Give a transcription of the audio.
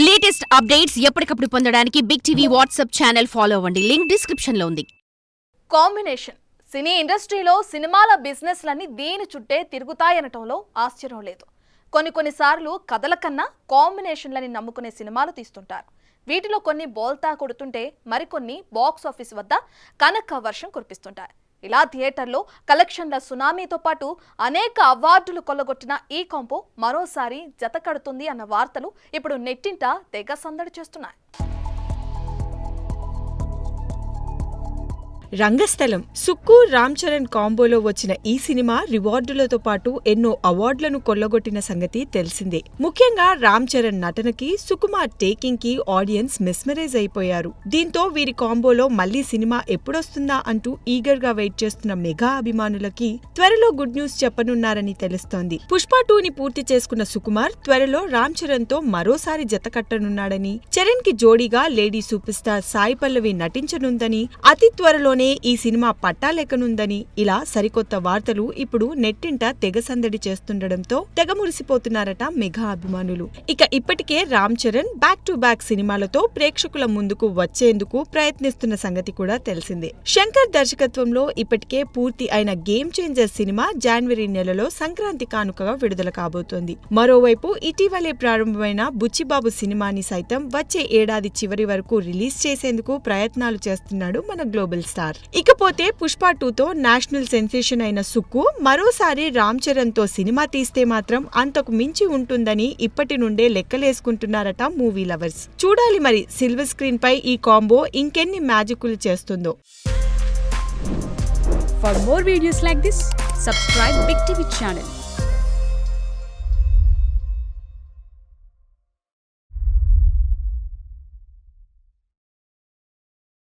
Latest updates ఎప్పటికప్పుడు పొందడానికి Big TV WhatsApp channel follow అవ్వండి. లింక్ డిస్క్రిప్షన్ లో ఉంది. కాంబినేషన్ సినీ ఇండస్ట్రీలో సినిమాల బిజినెస్లన్నీ దీని చుట్టే తిరుగుతాయనటంలో ఆశ్చర్యం లేదు. కొన్నిసార్లు కథల కన్నా కాంబినేషన్లని నమ్ముకునే సినిమాలు తీస్తుంటారు. వీటిలో కొన్ని బోల్తా కొడుతుంటే మరికొన్ని బాక్స్ ఆఫీస్ వద్ద కనక వర్షం కురిపిస్తుంటాయి. ఇలా థియేటర్లో కలెక్షన్ల సునామీతో పాటు అనేక అవార్డులు కొల్లగొట్టిన ఈ కాంబో మరోసారి జత కడుతుంది అన్న వార్తలు ఇప్పుడు నెట్టింట తెగ సందడి చేస్తున్నాయి. రంగస్థలం సుక్కు రామ్ చరణ్ కాంబోలో వచ్చిన ఈ సినిమా రివార్డులతో పాటు ఎన్నో అవార్డులను కొల్లగొట్టిన సంగతి తెలిసిందే. ముఖ్యంగా రామ్ చరణ్ నటనకి, సుకుమార్ టేకింగ్ కి ఆడియన్స్ మెస్మరైజ్ అయిపోయారు. దీంతో వీరి కాంబోలో మళ్లీ సినిమా ఎప్పుడొస్తుందా అంటూ ఈగర్ గా వెయిట్ చేస్తున్న మెగా అభిమానులకి త్వరలో గుడ్ న్యూస్ చెప్పనున్నారని తెలుస్తోంది. పుష్ప 2ని పూర్తి చేసుకున్న సుకుమార్ త్వరలో రామ్ చరణ్ తో మరోసారి జత కట్టనున్నాడని, చరణ్ కి జోడీగా lady super star Sai Pallavi నటించనుందని, అతి త్వరలోనే ఈ సినిమా పట్టాలెక్కనుందని ఇలా సరికొత్త వార్తలు ఇప్పుడు నెట్టింట తెగ సందడి చేస్తుండటంతో తెగ మురిసిపోతున్నారట మెగా అభిమానులు. ఇప్పటికే Ram Charan back to back సినిమాలతో ప్రేక్షకుల ముందుకు వచ్చేందుకు ప్రయత్నిస్తున్న సంగతి కూడా తెలిసిందే. శంకర్ దర్శకత్వంలో ఇప్పటికే పూర్తి అయిన గేమ్ చేంజర్ సినిమా జనవరి నెలలో సంక్రాంతి కానుకగా విడుదల కాబోతోంది. మరోవైపు ఇటీవలే ప్రారంభమైన బుచ్చిబాబు సినిమాని సైతం వచ్చే ఏడాది చివరి వరకు రిలీజ్ చేసేందుకు ప్రయత్నాలు చేస్తున్నాడు మన గ్లోబల్ స్టార్. ఇకపోతే పుష్ప 2తో నేషనల్ సెన్సేషన్ అయిన సుక్కు మరోసారి రామ్ చరణ్ తో సినిమా తీస్తే మాత్రం అంతకు మించి ఉంటుందని ఇప్పటి నుండే లెక్కలేసుకుంటున్నారట మూవీ లవర్స్. చూడాలి మరి సిల్వర్ స్క్రీన్ పై ఈ కాంబో ఇంకెన్ని మ్యాజిక్లు చేస్తుందో. For more videos like this, subscribe Big TV channel.